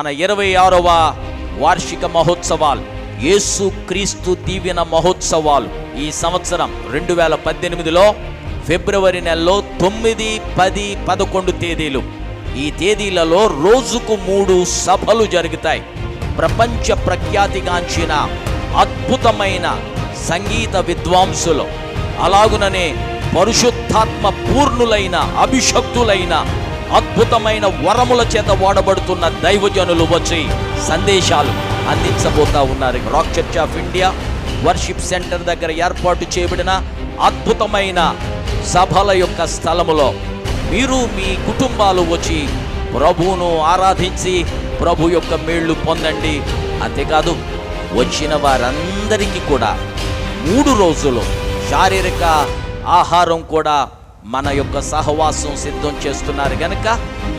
మన 26వ వార్షిక మహోత్సవాలు, యేసు క్రీస్తు దీవెన మహోత్సవాలు ఈ సంవత్సరం 2018లో ఫిబ్రవరి నెలలో 9, 10, 11 తేదీలు. ఈ తేదీలలో రోజుకు 3 సభలు జరుగుతాయి. ప్రపంచ ప్రఖ్యాతిగాంచిన అద్భుతమైన సంగీత విద్వాంసులు, అలాగుననే పరిశుద్ధాత్మ పూర్ణులైన అభిషక్తులైన అద్భుతమైన వరముల చేత వాడబడుతున్న దైవజనులు వచ్చి సందేశాలు అందించబోతా ఉన్నారు. Rock church of India worship centre దగ్గర ఏర్పాటు చేయబడిన అద్భుతమైన సభల యొక్క స్థలములో మీరు మీ కుటుంబాలు వచ్చి ప్రభువును ఆరాధించి ప్రభు యొక్క మేళ్ళు పొందండి. అంతేకాదు, వచ్చిన వారందరికీ కూడా 3 రోజులు శారీరక ఆహారం కూడా మన యొక్క సహవాసం సిద్ధం చేస్తున్నారు గనక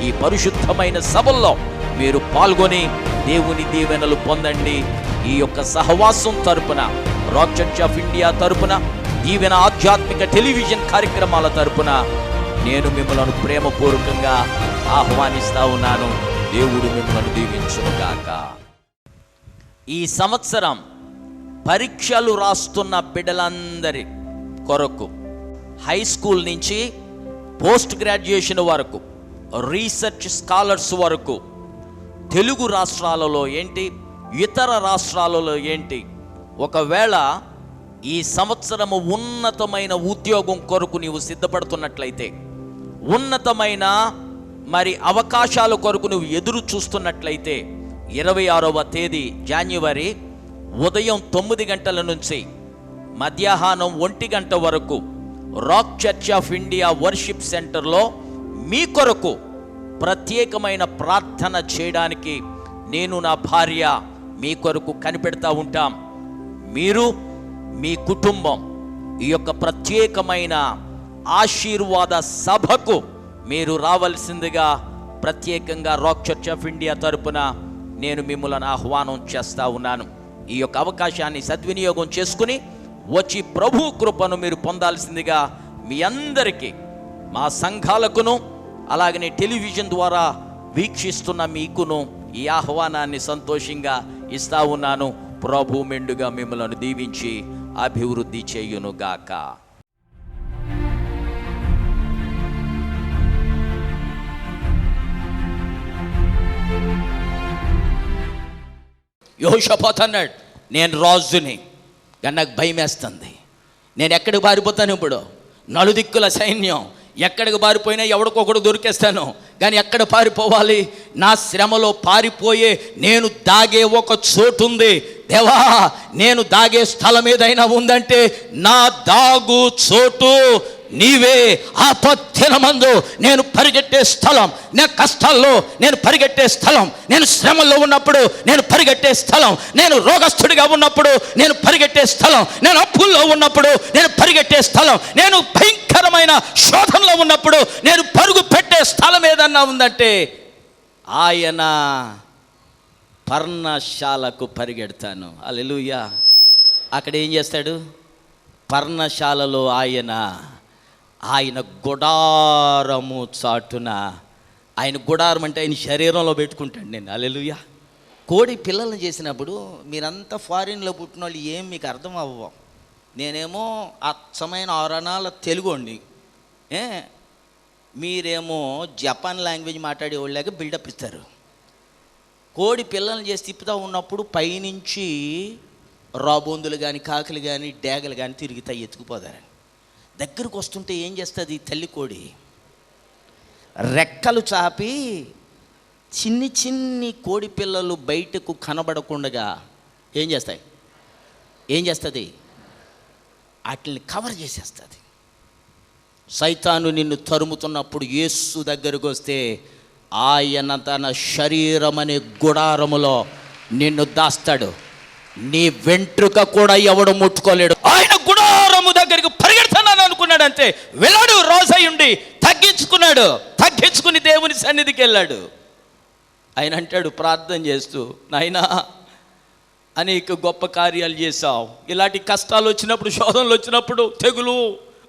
ఈ పరిశుద్ధమైన సభల్లో మీరు పాల్గొని దేవుని దీవెనలు పొందండి. ఈ యొక్క సహవాసం తరపున, రాక్ చర్చ్ ఆఫ్ ఇండియా తరపున, దీవెన ఆధ్యాత్మిక టెలివిజన్ కార్యక్రమాల తరపున నేను మిమ్మల్ని ప్రేమపూర్వకంగా ఆహ్వానిస్తా ఉన్నాను. దేవుడు మిమ్మల్ని దీవించునుగాక. ఈ సంవత్సరం పరీక్షలు రాస్తున్న బిడ్డలందరి కొరకు, హై స్కూల్ నుంచి పోస్ట్ గ్రాడ్యుయేషన్ వరకు, రీసెర్చ్ స్కాలర్స్ వరకు, తెలుగు రాష్ట్రాలలో ఏంటి, ఇతర రాష్ట్రాలలో ఏంటి, ఒకవేళ ఈ సంవత్సరము ఉన్నతమైన ఉద్యోగం కొరకు నీవు సిద్ధపడుతున్నట్లయితే, ఉన్నతమైన అవకాశాల కొరకు నువ్వు ఎదురు చూస్తున్నట్లయితే 26వ తేదీ జనవరి ఉదయం 9 గంటల నుంచి మధ్యాహ్నం 1 గంట వరకు rock church of India worship సెంటర్లో మీ కొరకు ప్రత్యేకమైన ప్రార్థన చేయడానికి నేను, నా భార్య మీ కొరకు కనిపెడతా ఉంటాం. మీరు, మీ కుటుంబం ఈ యొక్క ప్రత్యేకమైన ఆశీర్వాద సభకు మీరు రావాల్సిందిగా ప్రత్యేకంగా రాక్ చర్చ్ ఆఫ్ ఇండియా తరపున నేను మిమ్మల్ని ఆహ్వానం చేస్తా ఉన్నాను. ఈ యొక్క అవకాశాన్ని సద్వినియోగం చేసుకుని వచ్చి ప్రభు కృపను మీరు పొందాల్సిందిగా మీ అందరికీ, మా సంఘాలకును అలాగనే టెలివిజన్ ద్వారా వీక్షిస్తున్న మీకును ఈ ఆహ్వానాన్ని సంతోషంగా ఇస్తా ఉన్నాను. ప్రభు మెండుగా మిమ్మల్ని దీవించి అభివృద్ధి చేయునుగాక. యెహోషాపాతు అన్నాడు, నేను రాజుని కానీ నాకు భయం వేస్తుంది. నేను ఎక్కడికి పారిపోతాను? ఇప్పుడు నలుదిక్కుల సైన్యం, ఎక్కడికి పారిపోయినా ఎవడికొకడు దొరికేస్తాను. కానీ ఎక్కడ పారిపోవాలి? నా శ్రమలో పారిపోయే నేను దాగే ఒక చోటు ఉంది. దేవా, నేను దాగే స్థలం ఏదైనా ఉందంటే నా దాగు చోటు నీవే. ఆపత్తినమందు నేను పరిగెట్టే స్థలం, నా కష్టాల్లో నేను పరిగెట్టే స్థలం, నేను శ్రమల్లో ఉన్నప్పుడు నేను పరిగెట్టే స్థలం, నేను రోగస్తుడిగా ఉన్నప్పుడు నేను పరిగెట్టే స్థలం, నేను అప్పుల్లో ఉన్నప్పుడు నేను పరిగెట్టే స్థలం, నేను భయంకరమైన శోధనలో ఉన్నప్పుడు నేను పరుగు పెట్టే స్థలం ఏదన్నా ఉందంటే ఆయన పర్ణశాలకు పరిగెడతాను. హల్లెలూయా. అక్కడ ఏం చేస్తాడు? పర్ణశాలలో ఆయన గుడారము చాటున, ఆయన గుడారం అంటే ఆయన శరీరంలో పెట్టుకుంటాడు. నేను హల్లెలూయా. కోడి పిల్లల్ని చేసినప్పుడు మీరంతా ఫారిన్లో పుట్టిన వాళ్ళు ఏం మీకు అర్థం అవ్వం. నేనేమో అచ్చమైన 6 అణాల తెలుగోండి, మీరేమో జపాన్ లాంగ్వేజ్ మాట్లాడేవాళ్ళగా బిల్డప్ ఇస్తారు. కోడి పిల్లల్ని చేసి తిప్పుతూ ఉన్నప్పుడు పైనుంచి రాబోందులు కానీ, కాకులు కానీ, డేగలు కానీ తిరుగుతాయి, ఎత్తుకుపోతారని. దగ్గరకు వస్తుంటే ఏం చేస్తుంది తల్లి కోడి? రెక్కలు చాపి చిన్ని చిన్ని కోడి పిల్లలు బయటకు కనబడకుండా ఏం చేస్తుంది? వాటిని కవర్ చేసేస్తుంది. సైతాను నిన్ను తరుముతున్నప్పుడు యేసు దగ్గరకు వస్తే ఆయన తన శరీరం అనే గుడారములో నిన్ను దాస్తాడు. నీ వెంట్రుక కూడా ఎవడు ముట్టుకోలేడు. ఆయన గుడారము దగ్గరికి పరిగెడుతున్నాను అనుకున్నాడు, అంతే వెళ్ళాడు. రాజయ్యుండి తగ్గించుకుని దేవుని సన్నిధికి వెళ్ళాడు. ఆయన అంటాడు ప్రార్థన చేస్తూ, నాయనా అనేక గొప్ప కార్యాలు చేశావు. ఇలాంటి కష్టాలు వచ్చినప్పుడు, శోధనలు వచ్చినప్పుడు, తెగులు,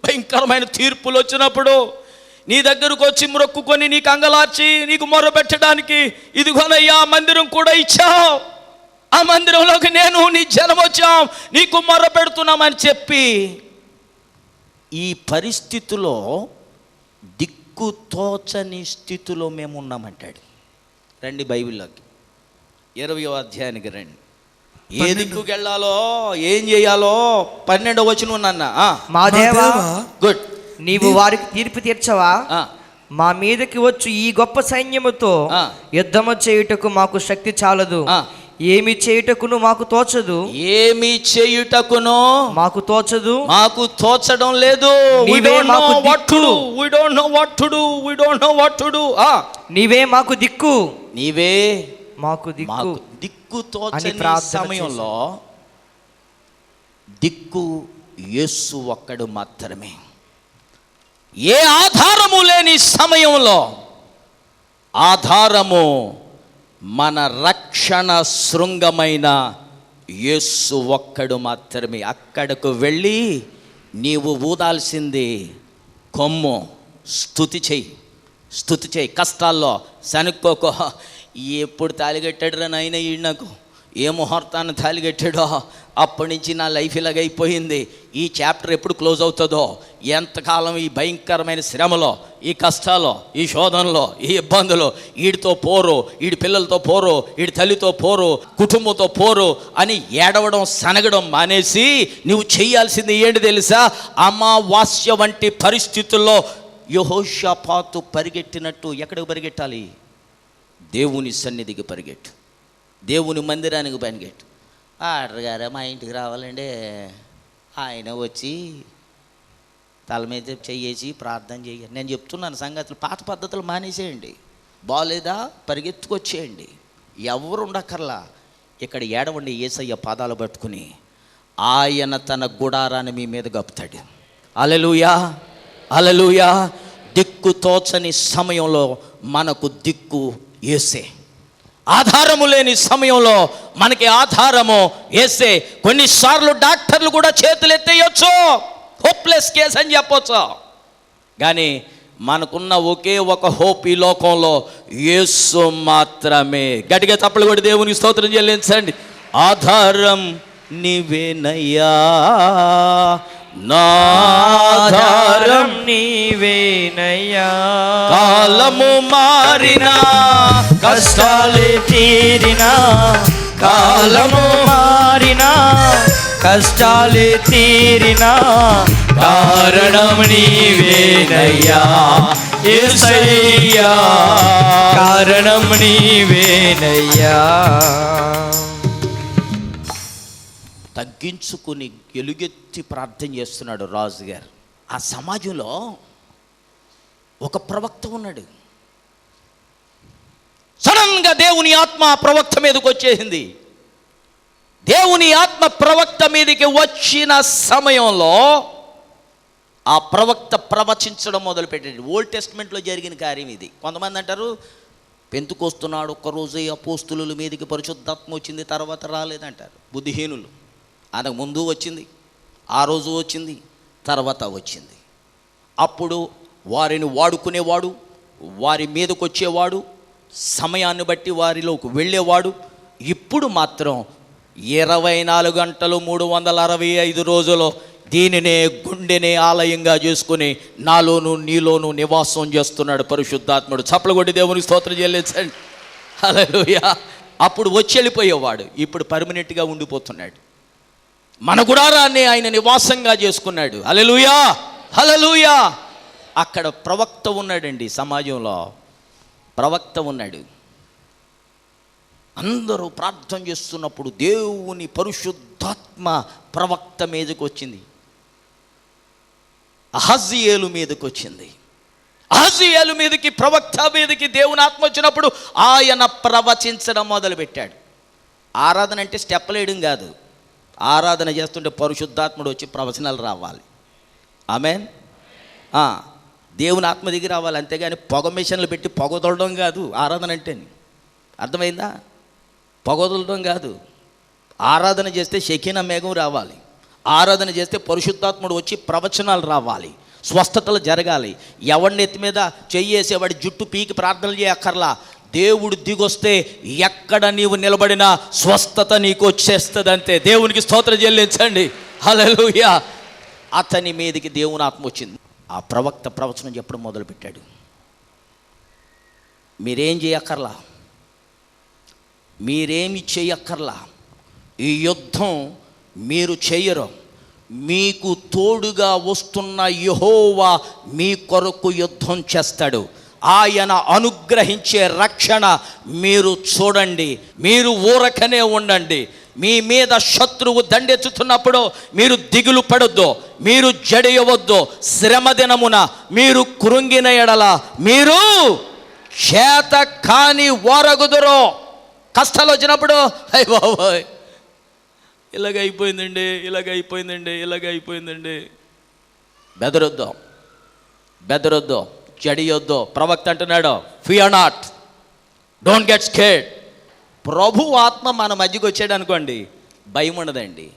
భయంకరమైన తీర్పులు వచ్చినప్పుడు నీ దగ్గరకు వచ్చి మొక్కుకొని నీకు అంగలార్చి నీకు మొరపెట్టడానికి ఇదిగోనయ్యా మందిరం కూడా ఇచ్చావు, ఆ మందిరంలోకి నేను నీ జనం వచ్చాం, నీకు మొర్ర పెడుతున్నామని చెప్పి ఈ పరిస్థితిలో దిక్కు తోచని స్థితిలో మేము ఉన్నామంటాడు. రండి బైబిల్లోకి 20వ అధ్యాయానికి రండి. ఏ దిక్కుకి వెళ్ళాలో ఏం చేయాలో 12వ వచనం నాన్న. మా దేవా, గుడ్, నీవు వారికి తీర్పు తీర్చవా? మా మీదకి వచ్చు ఈ గొప్ప సైన్యముతో యుద్ధము చేయుటకు మాకు శక్తి చాలదు, ఏమి చేయుటకును మాకు తోచదు. ఏమి చేయుటకును మాకు తోచదు, మాకు తోచడం లేదు. నీవే మాకు దిక్కు, నీవే మాకు దిక్కు. దిక్కు తోచని సమయంలో దిక్కు యేసు ఒక్కడు మాత్రమే. ఏ ఆధారము లేని సమయంలో ఆధారము మన రక్షణ శృంగమైన యేసు ఒక్కడు మాత్రమే. అక్కడకు వెళ్ళి నీవు ఊదాల్సింది కొమ్ము, స్తుతి చెయ్యి. కష్టాల్లో సనుక్కోకో, ఎప్పుడు తాలిగట్టాడు రా నాయన ఈ నాకు, ఏ ముహూర్తాన్ని తాలిగట్టాడో అప్పటి నుంచి నా లైఫ్ ఇలాగైపోయింది, ఈ చాప్టర్ ఎప్పుడు క్లోజ్ అవుతుందో, ఎంతకాలం ఈ భయంకరమైన శ్రమలో, ఈ కష్టాల్లో, ఈ శోధనలో, ఈ ఇబ్బందులు, వీడితో పోరు, వీడి పిల్లలతో పోరు, వీడి తల్లితో పోరు, కుటుంబంతో పోరు అని ఏడవడం సనగడం మానేసి నువ్వు చేయాల్సింది ఏంటి తెలుసా? అమావాస్య వంటి పరిస్థితుల్లో యెహోషాపాతు పరిగెట్టినట్టు ఎక్కడికి పరిగెట్టాలి? దేవుని సన్నిధికి పరిగెట్టు, దేవుని మందిరానికి పరిగెట్టు. ఆర్డర్ గారు మా ఇంటికి రావాలంటే ఆయన వచ్చి తల మీద చెయ్యేసి ప్రార్థన చేయాలి. నేను చెప్తున్నాను సంగతులు, పాత పద్ధతులు మానేసేయండి. బాగోలేదా పరిగెత్తుకొచ్చేయండి, ఎవరు ఉండక్కర్లా. ఇక్కడ ఏడవండి, యేసయ్య పాదాలు పట్టుకుని ఆయన తన గుడారాన్ని మీ మీద గప్పుతాడు. హల్లెలూయా, హల్లెలూయా. దిక్కు తోచని సమయంలో మనకు దిక్కు యేసే. ఆధారము లేని సమయంలో మనకి ఆధారము యేసే. కొన్నిసార్లు డాక్టర్లు కూడా చేతులు ఎత్తేయచ్చు, హోప్లెస్ కేస్ అని చెప్పొచ్చు, కానీ మనకున్న ఒకే ఒక హోప్ ఈ లోకంలో యేసు మాత్రమే. గట్టిగా చప్పట్లు కొట్టి దేవునికి స్తోత్రం చెల్లించండి. ఆధారం నీవేనయ్యా, నా ఆధారం నీవేనయ్యా. కాలము మారినా కష్టాలే తీరినా, కాలము మారినా కష్టాలే తీరినా, కారణం నీవేనయ్యా యేసయ్యా, కారణం నీవేనయ్యా. తగ్గించుకుని ఎలుగెత్తి ప్రార్థన చేస్తున్నాడు రాజుగారు. ఆ సమాజంలో ఒక ప్రవక్త ఉన్నాడు. సడన్గా దేవుని ఆత్మ ప్రవక్త మీదకి వచ్చేసింది. దేవుని ఆత్మ ప్రవక్త మీదకి వచ్చిన సమయంలో ఆ ప్రవక్త ప్రవచించడం మొదలుపెట్టాడు. ఓల్డ్ టెస్ట్మెంట్లో జరిగిన కార్యం ఇది. కొంతమంది అంటారు పెంతుకొస్తున్నాడు ఒక్కరోజే అపోస్తుల మీదకి పరిశుద్ధాత్మ వచ్చింది, తర్వాత రాలేదంటారు. బుద్ధిహీనులు. ఆయనకు ముందు వచ్చింది, ఆ రోజు వచ్చింది, తర్వాత వచ్చింది. అప్పుడు వారిని వాడుకునేవాడు, వారి మీదకి వచ్చేవాడు, సమయాన్ని బట్టి వారిలోకి వెళ్ళేవాడు. ఇప్పుడు మాత్రం 24 గంటలు 365 రోజులు దీనినే గుండెనే ఆలయంగా చేసుకుని నాలోను నీలోను నివాసం చేస్తున్నాడు పరిశుద్ధాత్ముడు. చప్పలు కొట్టి దేవునికి స్తోత్రం చెల్లించండి. హల్లెలూయా. అప్పుడు వచ్చి వెళ్ళిపోయేవాడు, ఇప్పుడు పర్మనెంట్గా ఉండిపోతున్నాడు. మన గుడారాన్ని ఆయన నివాసంగా చేసుకున్నాడు. హల్లెలూయా, హల్లెలూయా. అక్కడ ప్రవక్త ఉన్నాడండి, సమాజంలో ప్రవక్త ఉన్నాడు. అందరూ ప్రార్థన చేస్తున్నప్పుడు దేవుని పరిశుద్ధాత్మ ప్రవక్త మీదకి వచ్చింది, అహజ్జియేలు మీదకి వచ్చింది. అహజ్జియేలు మీదకి, ప్రవక్త మీదకి దేవుని ఆత్మ వచ్చినప్పుడు ఆయన ప్రవచించడం మొదలుపెట్టాడు. ఆరాధన అంటే స్టెప్పులు వేయడం కాదు, ఆరాధన చేస్తుంటే పరిశుద్ధాత్ముడు వచ్చి ప్రవచనాలు రావాలి. ఆమేన్. దేవుని ఆత్మ దిగి రావాలి, అంతేగాని పొగ మిషన్లు పెట్టి పొగదొలడం కాదు ఆరాధన అంటే. అర్థమైందా? పొగదొలడం కాదు. ఆరాధన చేస్తే షకీనా మేఘం రావాలి, ఆరాధన చేస్తే పరిశుద్ధాత్ముడు వచ్చి ప్రవచనాలు రావాలి, స్వస్థతలు జరగాలి. ఎవడిని ఎత్తి మీద చెయ్యేసి వాడి జుట్టు పీకి ప్రార్థనలు చేయక్కర్లా. దేవుడు దిగొస్తే ఎక్కడ నీవు నిలబడినా స్వస్థత నీకు వచ్చేస్తుంది అంతే. దేవునికి స్తోత్రం చెల్లించండి. హల్లెలూయా. అతని మీదకి దేవుని ఆత్మ వచ్చింది. ఆ ప్రవక్త ప్రవచనం చెప్పడం మొదలుపెట్టాడు. మీరేం చేయక్కర్లా, మీరేమి చేయక్కర్లా, ఈ యుద్ధం మీరు చెయ్యరు, మీకు తోడుగా వస్తున్న యెహోవా మీ కొరకు యుద్ధం చేస్తాడు. ఆయన అనుగ్రహించే రక్షణ మీరు చూడండి. మీరు ఊరకనే ఉండండి. మీ మీద శత్రువు దండెత్తుతున్నప్పుడు మీరు దిగులు పడొద్దు, మీరు జడియవద్దు. శ్రమ దినమున మీరు కృంగిన ఎడల మీరు చేత కాని ఓరగుదురు. కష్టాలు వచ్చినప్పుడు అయ్య బాబోయ్ ఇలాగైపోయిందండి, ఇలాగైపోయిందండి. బెదరొద్దు, జడియొద్దు. ప్రవక్త అంటున్నాడు, fear not, don't get scared. ప్రభు ఆత్మ మన మధ్యకి వచ్చాడు అనుకోండి, భయం ఉండదండి.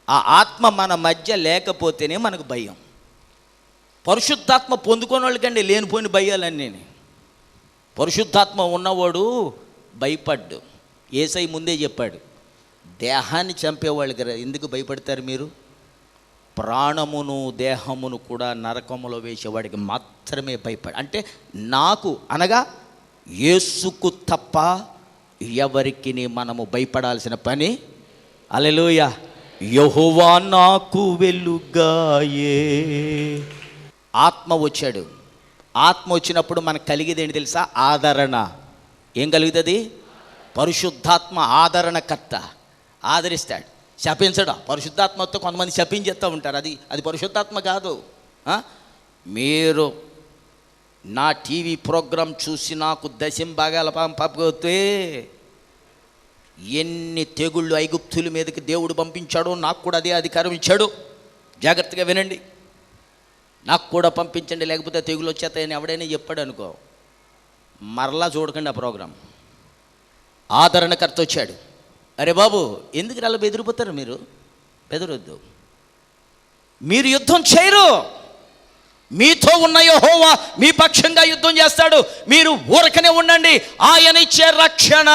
ఆ ఆత్మ మన మధ్య లేకపోతేనే మనకు భయం. పరిశుద్ధాత్మ పొందుకునే వాళ్ళకండి లేనిపోయిన భయాలన్నీ. పరిశుద్ధాత్మ ఉన్నవాడు భయపడ్డు. యేసై ముందే చెప్పాడు, దేహాన్ని చంపేవాళ్ళకి ఎందుకు భయపడతారు మీరు? ప్రాణమును దేహమును కూడా నరకములో వేసేవాడికి మాత్రమే భయపడి. అంటే నాకు అనగా యేసుకు తప్ప ఎవరికి మనము భయపడాల్సిన పని. హల్లెలూయా. యెహోవా నాకు వెలుగాయే. ఆత్మ వచ్చాడు. ఆత్మ వచ్చినప్పుడు మనకు కలిగేది ఏంటి తెలుసా? ఆదరణ. ఏం కలుగుతుంది? పరిశుద్ధాత్మ ఆదరణకర్త. ఆదరిస్తాడు, శపించడం. పరిశుద్ధాత్మతో కొంతమంది శపించేస్తూ ఉంటారు. అది పరిశుద్ధాత్మ కాదు. మీరు నా టీవీ ప్రోగ్రాం చూసి నాకు దశంభాగాల పంపకపోతే ఎన్ని తెగుళ్ళు ఐగుప్తుల మీదకి దేవుడు పంపించాడో నాకు కూడా అదే అధికారం ఇచ్చాడు. జాగ్రత్తగా వినండి. నాకు కూడా పంపించండి, లేకపోతే తెగులు వచ్చేస్తాయని ఎవడైనా చెప్పాడు అనుకో, మరలా చూడకండి ఆ ప్రోగ్రాం. ఆదరణకర్త వచ్చాడు. అరే బాబు, ఎందుకు అలా బెదిరిపోతారు మీరు? బెదరొద్దు. మీరు యుద్ధం చేయరు. మీతో ఉన్న యెహోవా మీ పక్షంగా యుద్ధం చేస్తాడు. మీరు ఊరకనే ఉండండి. ఆయన ఇచ్చే రక్షణ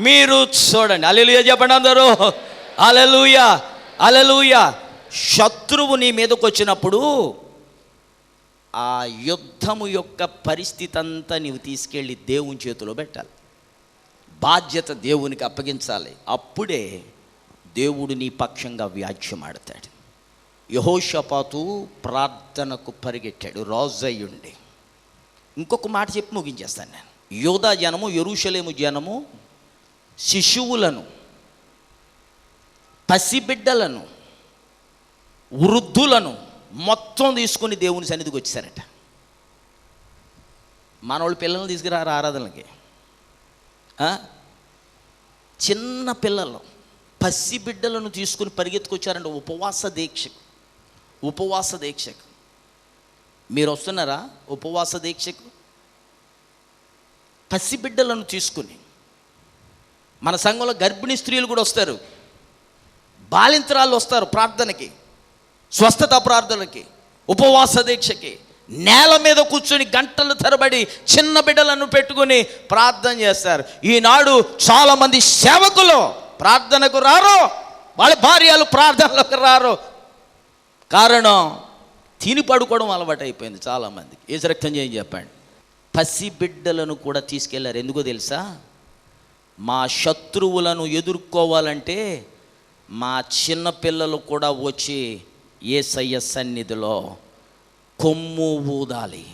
మీరు చూడండి. హల్లెలూయా చెప్పండి అందరూ. హల్లెలూయా, హల్లెలూయా. శత్రువు నీ మీదకి వచ్చినప్పుడు ఆ యుద్ధము యొక్క పరిస్థితి అంతా నీవు తీసుకెళ్ళి దేవుని చేతిలో పెట్టాలి. బాధ్యత దేవునికి అప్పగించాలి. అప్పుడే దేవుడు నీ పక్షంగా వ్యాజ్యమాడతాడు. యెహోషాపాతు ప్రార్థనకు పరిగెట్టాడు, రాజు అయ్యుండి. ఇంకొక మాట చెప్పి ముగించేస్తాను నేను. యూదా జనము, యెరూషలేము జనము శిశువులను, పసిబిడ్డలను, వృద్ధులను మొత్తం తీసుకొని దేవుని సన్నిధికి వచ్చేసారట. మనోళ్ళు పిల్లల్ని తీసుకురారు ఆరాధనలకి. చిన్న పిల్లలు, పసిబిడ్డలను తీసుకుని పరిగెత్తుకొచ్చారంటే ఉపవాస దీక్షకు. మీరు వస్తున్నారా ఉపవాస దీక్షకు? పసిబిడ్డలను తీసుకుని. మన సంఘంలో గర్భిణీ స్త్రీలు కూడా వస్తారు, బాలింతరాలు వస్తారు ప్రార్థనకి, స్వస్థత ప్రార్థనకి, ఉపవాస దీక్షకి. నేల మీద కూర్చొని గంటల తరబడి చిన్న బిడ్డలను పెట్టుకుని ప్రార్థన చేస్తారు. ఈనాడు చాలామంది సేవకులు ప్రార్థనకు రారు, వాళ్ళ భార్యలు ప్రార్థనలకు రారు. కారణం తిని పడుకోవడం అలవాటు అయిపోయింది చాలామందికి. ఏసు రక్తం చేయండి చెప్పండి. పసిబిడ్డలను కూడా తీసుకెళ్లారు. ఎందుకో తెలుసా? మా శత్రువులను ఎదుర్కోవాలంటే మా చిన్నపిల్లలు కూడా వచ్చి యేసయ్య సన్నిధిలో కొమ్ము ఊదాలి.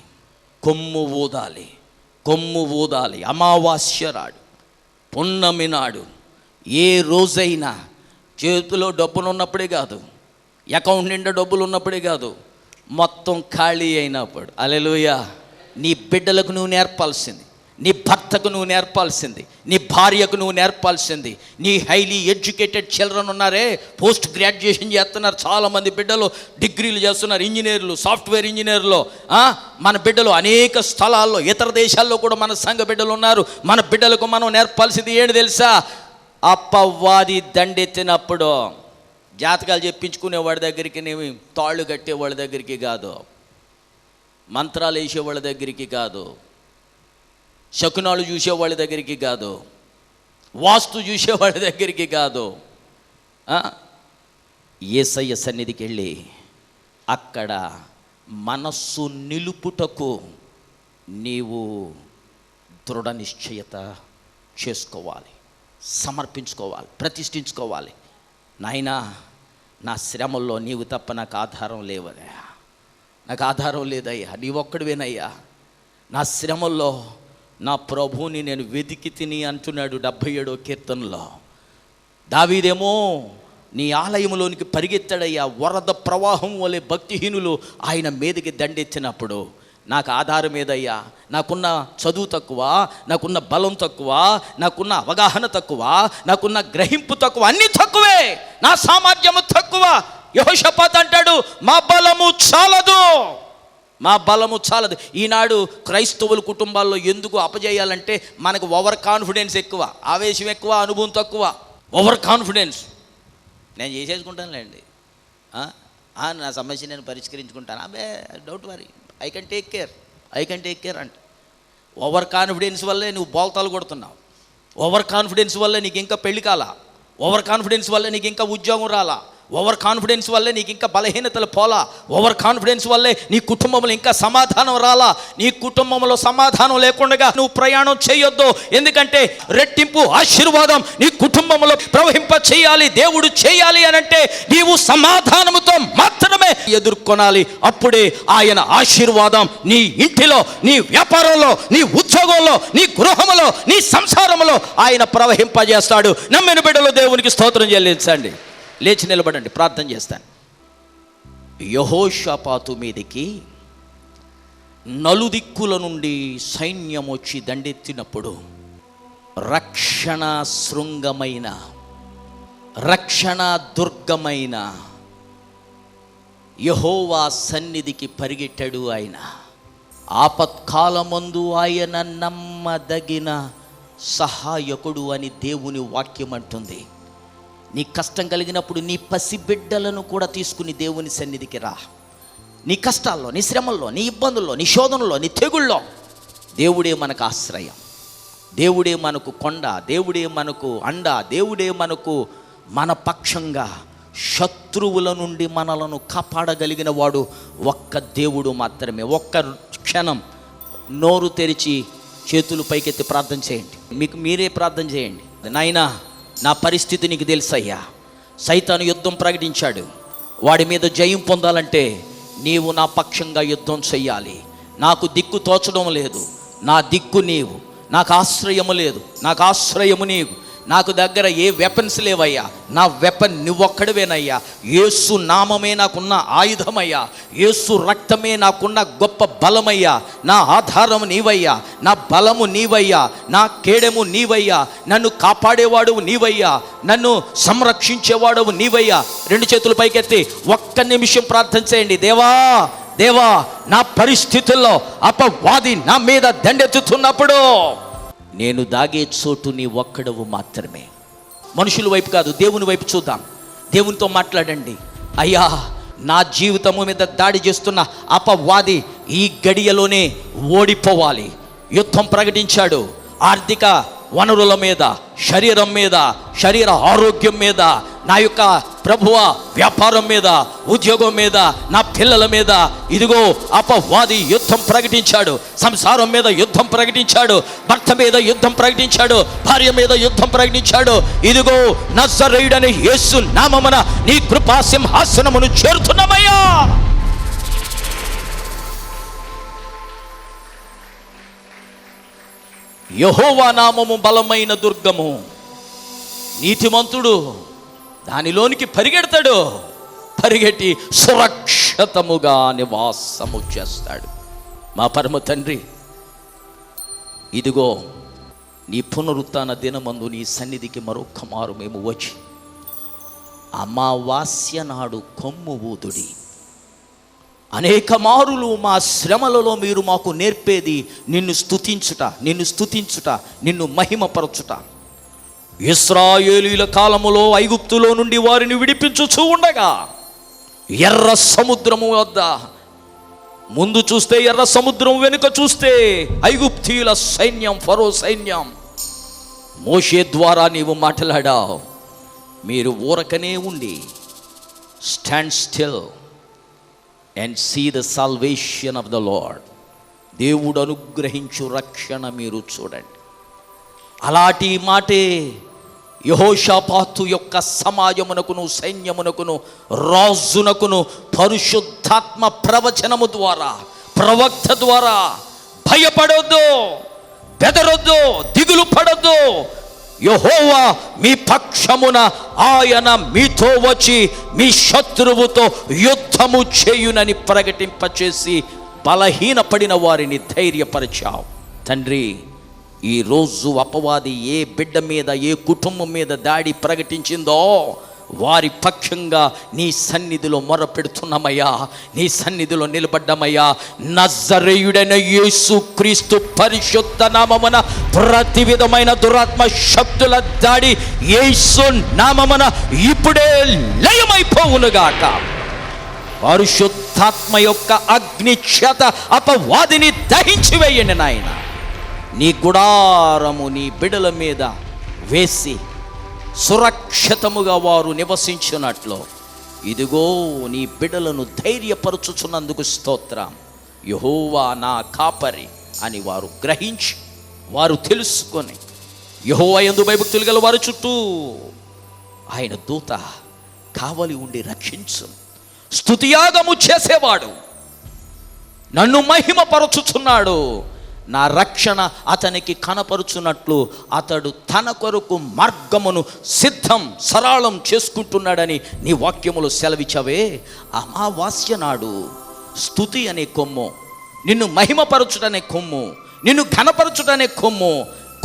అమావాస్య నాడు, పున్నమి నాడు, ఏ రోజైనా చేతిలో డబ్బులు ఉన్నప్పుడే కాదు, అకౌంట్ నిండా డబ్బులు ఉన్నప్పుడే కాదు, మొత్తం ఖాళీ అయినప్పుడు. హల్లెలూయా. నీ బిడ్డలకు నువ్వు నేర్పాల్సింది, నీ భర్తకు నువ్వు నేర్పాల్సింది, నీ భార్యకు నువ్వు నేర్పాల్సింది. నీ హైలీ ఎడ్యుకేటెడ్ చిల్డ్రన్ ఉన్నారే, పోస్ట్ గ్రాడ్యుయేషన్ చేస్తున్నారు చాలామంది బిడ్డలు, డిగ్రీలు చేస్తున్నారు, ఇంజనీర్లు, సాఫ్ట్వేర్ ఇంజనీర్లు. మన బిడ్డలు అనేక స్థలాల్లో, ఇతర దేశాల్లో కూడా మన సంఘ బిడ్డలు ఉన్నారు. మన బిడ్డలకు మనం నేర్పాల్సింది ఏంటి తెలుసా? అపవాది దండెత్తినప్పుడు జాతకాలు చెప్పించుకునే వాడి దగ్గరికి, తాళ్ళు కట్టే వాళ్ళ దగ్గరికి కాదు, మంత్రాలు వేసేవాళ్ళ దగ్గరికి కాదు, శకునాలు చూసేవాళ్ళ దగ్గరికి కాదు, వాస్తు చూసేవాళ్ళ దగ్గరికి కాదు, యేసయ్య సన్నిధికి వెళ్ళి అక్కడ మనస్సు నిలుపుటకు నీవు దృఢ నిశ్చయత చేసుకోవాలి, సమర్పించుకోవాలి, ప్రతిష్ఠించుకోవాలి. నాయనా, నా శ్రమల్లో నీవు తప్ప నాకు ఆధారం లేవయ్యా, నాకు ఆధారం లేదయ్యా, నీ ఒక్కడివేనయ్యా. నా శ్రమల్లో నా ప్రభువుని నేను వెతికి తిని అంటున్నాడు 77వ కీర్తనలో. దావీదేమో నీ ఆలయంలోనికి పరిగెత్తాడయ్యా, వరద ప్రవాహం వలె భక్తిహీనులు ఆయన మీదకి దండెత్తినప్పుడు నాకు ఆధారం ఏదయ్యా, నాకున్న చదువు తక్కువ, నాకున్న బలం తక్కువ, నాకున్న అవగాహన తక్కువ, నాకున్న గ్రహింపు తక్కువ, అన్నీ తక్కువే, నా సామర్థ్యము తక్కువ. యెహోషాపాతు అంటాడు, మా బలము చాలదు, మా బలము చాలదు. ఈనాడు క్రైస్తవుల కుటుంబాల్లో ఎందుకు అపజేయాలంటే మనకు ఓవర్ కాన్ఫిడెన్స్ ఎక్కువ, ఆవేశం ఎక్కువ, అనుభవం తక్కువ. ఓవర్ కాన్ఫిడెన్స్, నేను చేసేసుకుంటానులేండి, నా సమస్య నేను పరిష్కరించుకుంటాను, అబే don't worry, I can take care అంటే. ఓవర్ కాన్ఫిడెన్స్ వల్లే నువ్వు బోల్తాలు కొడుతున్నావు, ఓవర్ కాన్ఫిడెన్స్ వల్లే నీకు ఇంకా పెళ్లి కాలా, ఓవర్ కాన్ఫిడెన్స్ వల్లే నీకు ఇంకా ఉద్యోగం రాలా, ఓవర్ కాన్ఫిడెన్స్ వల్లే నీకు ఇంకా బలహీనతలు పోలా, ఓవర్ కాన్ఫిడెన్స్ వల్లే నీ కుటుంబంలో ఇంకా సమాధానం రాలా. నీ కుటుంబంలో సమాధానం లేకుండా నువ్వు ప్రయాణం చేయొద్దు. ఎందుకంటే రెట్టింపు ఆశీర్వాదం నీ కుటుంబంలో ప్రవహింప చేయాలి, దేవుడు చేయాలి అని అంటే నీవు సమాధానముతో మాత్రమే ఎదుర్కొనాలి. అప్పుడే ఆయన ఆశీర్వాదం నీ ఇంటిలో, నీ వ్యాపారంలో, నీ ఉద్యోగంలో, నీ గృహంలో, నీ సంసారంలో ఆయన ప్రవహింపజేస్తాడు. నమ్మిన బిడ్డలు దేవునికి స్తోత్రం చెల్లించండి. లేచి నిలబడండి, ప్రార్థన చేస్తాను. యెహోషాపాతు మీదికి నలుదిక్కుల నుండి సైన్యం వచ్చి దండెత్తినప్పుడు రక్షణ శృంగమైన, రక్షణ దుర్గమైన యెహోవా సన్నిధికి పరిగెట్టాడు ఆయన. ఆపత్కాలమందు ఆయన నమ్మదగిన సహాయకుడు అని దేవుని వాక్యం అంటుంది. నీ కష్టం కలిగినప్పుడు నీ పసిబిడ్డలను కూడా తీసుకుని దేవుని సన్నిధికి రా. నీ కష్టాల్లో, నీ శ్రమల్లో, నీ ఇబ్బందుల్లో, నీ శోధనలో, నీ తెగుళ్ళలో దేవుడే మనకు ఆశ్రయం, దేవుడే మనకు కొండ, దేవుడే మనకు అండ, దేవుడే మనకు మన పక్షంగా శత్రువుల నుండి మనలను కాపాడగలిగిన వాడు ఒక్క దేవుడు మాత్రమే. ఒక్క క్షణం నోరు తెరిచి చేతులు పైకెత్తి ప్రార్థన చేయండి, మీకు మీరే ప్రార్థన చేయండి. నాయనా, నా పరిస్థితి నీకు తెలుసయ్యా, సైతాను యుద్ధం ప్రకటించాడు, వాడి మీద జయం పొందాలంటే నీవు నా పక్షంగా యుద్ధం చెయ్యాలి. నాకు దిక్కు తోచడం లేదు, నా దిక్కు నీవు, నాకు ఆశ్రయము లేదు, నాకు ఆశ్రయము నీవు. నాకు దగ్గర ఏ వెపన్స్ లేవయ్యా, నా వెపన్ నువ్వొక్కడివేనయ్యా. యేసు నామమే నాకున్న ఆయుధమయ్యా, యేసు రక్తమే నాకున్న గొప్ప బలమయ్యా. నా ఆధారం నీవయ్యా, నా బలము నీవయ్యా, నా కేడెము నీవయ్యా, నన్ను కాపాడేవాడువు నీవయ్యా, నన్ను సంరక్షించేవాడువు నీవయ్యా. రెండు చేతులు పైకెత్తి ఒక్క నిమిషం ప్రార్థన చేయండి. దేవా, దేవా, నా పరిస్థితుల్లో అపవాది నా మీద దండెత్తుతున్నప్పుడు నేను దాగే చోటు నీ ఒక్కడవు మాత్రమే. మనుషుల వైపు కాదు, దేవుని వైపు చూద్దాం. దేవునితో మాట్లాడండి. అయ్యా, నా జీవితము మీద దాడి చేస్తున్న అపవాది ఈ గడియలోనే ఓడిపోవాలి. యుద్ధం ప్రకటించాడు. ఆర్థిక వనరుల మీద, శరీరం మీద, శరీర ఆరోగ్యం మీద, నా యొక్క ప్రభువ వ్యాపారం మీద, ఉద్యోగం మీద, నా పిల్లల మీద ఇదిగో అపవాది యుద్ధం ప్రకటించాడు. సంసారం మీద యుద్ధం ప్రకటించాడు, భర్త మీద యుద్ధం ప్రకటించాడు, భార్య మీద యుద్ధం ప్రకటించాడు. ఇదిగో నజరేయుడైన యేసు నామమున నీ కృపా సింహాసనమును చేరుతున్నామయ్యా. యెహోవా నామము బలమైన దుర్గము, నీతిమంతుడు దానిలోనికి పరిగెడతాడు, పరిగెట్టి సురక్షితముగా నివాసము చేస్తాడు. మా పరమ తండ్రి, ఇదిగో నీ పునరుత్థాన దినమందు నీ సన్నిధికి మరొక్క మారు మేము వచ్చి అమావాస్య నాడు కొమ్ము ఊదుడి. అనేక మారులు మా శ్రమలలో మీరు మాకు నేర్పేది నిన్ను స్తుతించుట, నిన్ను స్తుతించుట, నిన్ను మహిమపరచుట. ఇశ్రాయేలీల కాలములో ఐగుప్తులో నుండి వారిని విడిపించుచూ ఉండగా ఎర్ర సముద్రము వద్ద ముందు చూస్తే ఎర్ర సముద్రం, వెనుక చూస్తే ఐగుప్తీయుల సైన్యం, ఫరో సైన్యం. మోషే ద్వారా నీవు మాట్లాడావు. మీరు ఊరకనే ఉండి stand still and see the salvation of the Lord. దేవుడు అనుగ్రహించు రక్షణ మీరు చూడండి. అలాంటి మాటే యెహోషాపాతు యొక్క సమాజమునకును, సైన్యమునకును, రాజునకును పరిశుద్ధాత్మ ప్రవచనము ద్వారా, ప్రవక్త ద్వారా భయపడొద్దు, బెదరొద్దు, దిగులు పడొద్దు. యెహోవా మీ పక్షమున, ఆయన మీతో వచ్చి మీ శత్రువుతో యుద్ధము చేయునని ప్రకటింపచేసి బలహీనపడిన వారిని ధైర్యపరిచావు. తండ్రి, ఈరోజు అపవాది ఏ బిడ్డ మీద, ఏ కుటుంబం మీద దాడి ప్రకటించిందో వారి పక్షంగా నీ సన్నిధిలో మొరపెడుతున్నామయ్యా, నీ సన్నిధిలో నిలబడ్డామయ్యా. నజరేయుడైన యేసు క్రీస్తు పరిశుద్ధ నామమున ప్రతి విధమైన దురాత్మ శక్తుల దాడి యేసు నామమున ఇప్పుడే లయమైపోవునుగాక. పరిశుద్ధాత్మ యొక్క అగ్ని చేత అపవాదిని దహించి వేయండి నాయన. నీ గుడారము నీ బిడల మీద వేసి సురక్షితముగా వారు నివసించినట్లు, ఇదిగో నీ బిడలను ధైర్యపరచుచున్నందుకు స్తోత్రం. యెహోవా నా కాపరి అని వారు గ్రహించి, వారు తెలుసుకొని, యెహోవా యందు భయభక్తులు గల వారి చుట్టూ ఆయన దూత కావలి ఉండి రక్షించు. స్తుతియాగము చేసేవాడు నన్ను మహిమపరచుచున్నాడు. నా రక్షణ అతనికి కనపరుచున్నట్లు అతడు తన కొరకు మార్గమును సిద్ధం, సరళం చేసుకుంటున్నాడని నీ వాక్యములు సెలవిచ్చవే. అమావాస్య నాడు స్తుతి అనే కొమ్ము, నిన్ను మహిమపరచుటనే కొమ్ము, నిన్ను ఘనపరచుటనే కొమ్ము,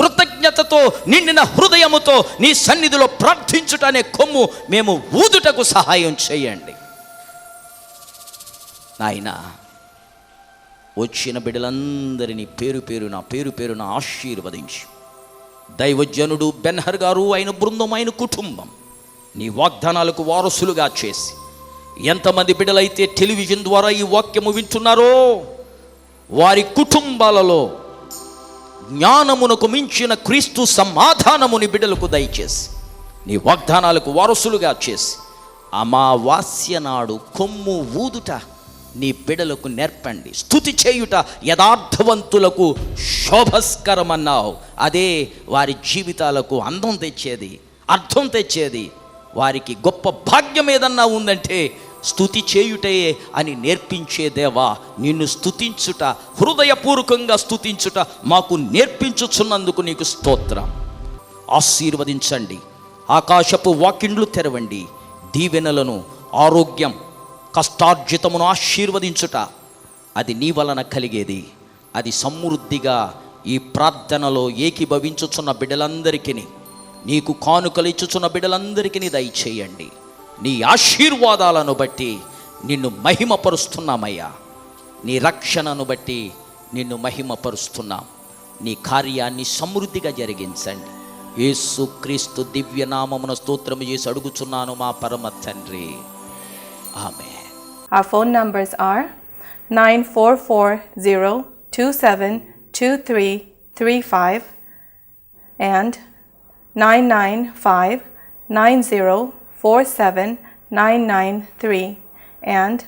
కృతజ్ఞతతో నిండిన హృదయముతో నీ సన్నిధిలో ప్రార్థించుటనే కొమ్ము మేము ఊదుటకు సహాయం చేయండి నాయనా. వచ్చిన బిడ్డలందరినీ పేరు పేరున ఆశీర్వదించి, దైవజనుడు బెన్హర్ గారు, ఆయన బృందం, ఆయన కుటుంబం నీ వాగ్దానాలకు వారసులుగా చేసి, ఎంతమంది బిడ్డలైతే టెలివిజన్ ద్వారా ఈ వాక్యము వింటున్నారో వారి కుటుంబాలలో జ్ఞానమునకు మించిన క్రీస్తు సమాధానముని బిడ్డలకు దయచేసి నీ వాగ్దానాలకు వారసులుగా చేసి, అమావాస్య నాడు కొమ్ము ఊదుట నీ బిడలకు నేర్పండి. స్తుతి చేయుట యథార్థవంతులకు శోభస్కరమన్నావు. అదే వారి జీవితాలకు అందం తెచ్చేది, అర్థం తెచ్చేది. వారికి గొప్ప భాగ్యం ఏదన్నా ఉందంటే స్తుతి చేయుటే అని నేర్పించే దేవా, నిన్ను స్తుతించుట, హృదయపూర్వకంగా స్తుతించుట మాకు నేర్పించుచున్నందుకు నీకు స్తోత్రం. ఆశీర్వదించండి, ఆకాశపు వాకిండ్లు తెరవండి. దీవెనలను, ఆరోగ్యం, కష్టార్జితమును ఆశీర్వదించుట అది నీ వలన కలిగేది. అది సమృద్ధిగా ఈ ప్రార్థనలో ఏకీభవించుచున్న బిడ్డలందరికీ, నీకు కానుకలు ఇచ్చుచున్న బిడ్డలందరికీ దయచేయండి. నీ ఆశీర్వాదాలను బట్టి నిన్ను మహిమపరుస్తున్నామయ్యా. నీ రక్షణను బట్టి నిన్ను మహిమపరుస్తున్నాం. నీ కార్యాన్ని సమృద్ధిగా జరిగించండి. యేసు క్రీస్తు దివ్య నామమున స్తోత్రము చేసి అడుగుచున్నాను మా పరమ తండ్రి, ఆమేన్. Our phone numbers are 9440272335 and 99590479993 and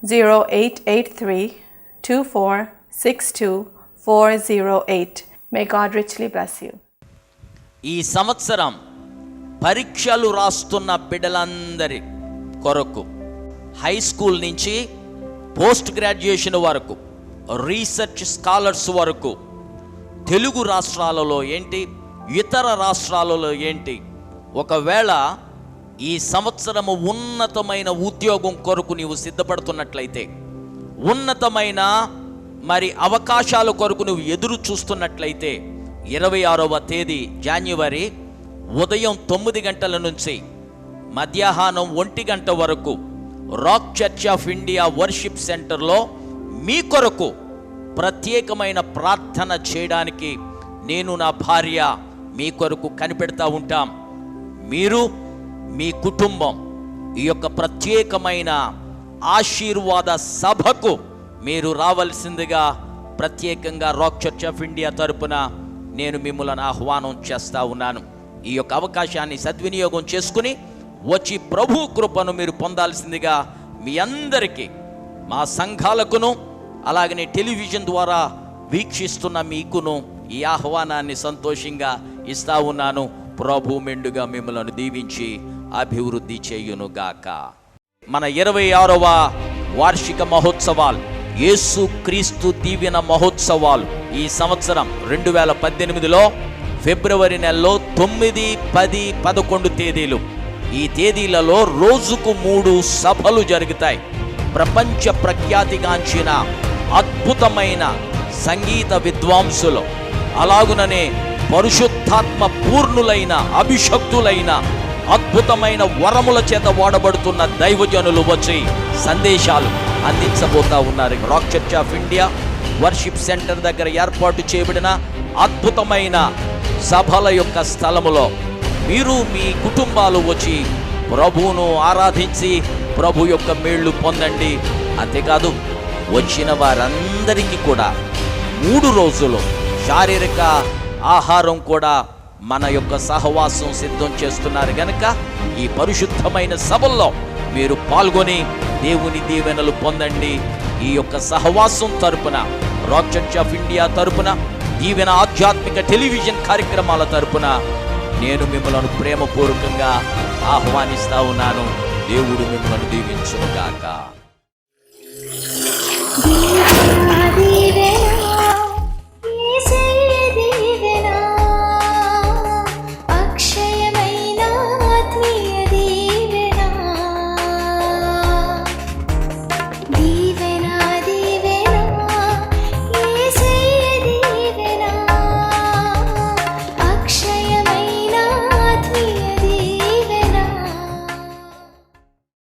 0883246248. May God richly bless you. ఈ సంవత్సరం పరీక్షలు రాస్తున్న బిడ్డలందరి కొరకు, హై స్కూల్ నుంచి పోస్ట్ గ్రాడ్యుయేషన్ వరకు, రీసెర్చ్ స్కాలర్స్ వరకు, తెలుగు రాష్ట్రాలలో ఏంటి, ఇతర రాష్ట్రాలలో ఏంటి, ఒకవేళ ఈ సంవత్సరము ఉన్నతమైన ఉద్యోగం కొరకు నీవు సిద్ధపడుతున్నట్లయితే, ఉన్నతమైన మరి అవకాశాల కొరకు నువ్వు ఎదురు చూస్తున్నట్లయితే, 26వ తేదీ జనవరి ఉదయం 9 గంటల నుంచి మధ్యాహ్నం 1 గంట వరకు rock church of India worship సెంటర్లో మీ కొరకు ప్రత్యేకమైన ప్రార్థన చేయడానికి నేను, నా భార్య మీ కొరకు కనిపెడతా ఉంటాం. మీరు, మీ కుటుంబం ఈ యొక్క ప్రత్యేకమైన ఆశీర్వాద సభకు మీరు రావాల్సిందిగా ప్రత్యేకంగా రాక్ చర్చ్ ఆఫ్ ఇండియా తరపున నేను మిమ్మల్ని ఆహ్వానం చేస్తా ఉన్నాను. ఈ యొక్క అవకాశాన్ని సద్వినియోగం చేసుకుని వచ్చి ప్రభు కృపను మీరు పొందాల్సిందిగా మీ అందరికీ, మా సంఘాలకును అలాగనే టెలివిజన్ ద్వారా వీక్షిస్తున్న మీకును ఈ ఆహ్వానాన్ని సంతోషంగా ఇస్తా ఉన్నాను. ప్రభు మెండుగా మిమ్మల్ని దీవించి అభివృద్ధి చేయునుగాక. మన 26వ వార్షిక మహోత్సవాలు, యేసు క్రీస్తు దీవెన మహోత్సవాలు ఈ సంవత్సరం 2018లో ఫిబ్రవరి నెలలో 9, 10, 11 తేదీలు. ఈ తేదీలలో రోజుకు 3 సభలు జరుగుతాయి. ప్రపంచ ప్రఖ్యాతిగాంచిన అద్భుతమైన సంగీత విద్వాంసులు, అలాగుననే పరిశుద్ధాత్మ పూర్ణులైన అభిషక్తులైన అద్భుతమైన వరముల చేత వాడబడుతున్న దైవజనులు వచ్చి సందేశాలు అందించబోతా ఉన్నారు. Rock church of India worship centre దగ్గర ఏర్పాటు చేయబడిన అద్భుతమైన సభల యొక్క స్థలములో మీరు మీ కుటుంబాలు వచ్చి ప్రభువును ఆరాధించి ప్రభు యొక్క మేళ్ళు పొందండి. అంతేకాదు, వచ్చిన వారందరికీ కూడా 3 రోజులు శారీరక ఆహారం కూడా మన యొక్క సహవాసం సిద్ధం చేస్తున్నారు గనక ఈ పరిశుద్ధమైన సభల్లో మీరు పాల్గొని దేవుని దీవెనలు పొందండి. ఈ యొక్క సహవాసం తరపున, రాక్ చర్చ్ ఆఫ్ ఇండియా తరపున, దీవెన ఆధ్యాత్మిక టెలివిజన్ కార్యక్రమాల తరపున నేను మిమ్మల్ని ప్రేమపూర్వకంగా ఆహ్వానిస్తా ఉన్నాను. దేవుడు మిమ్మల్ని దీవించునుగాక.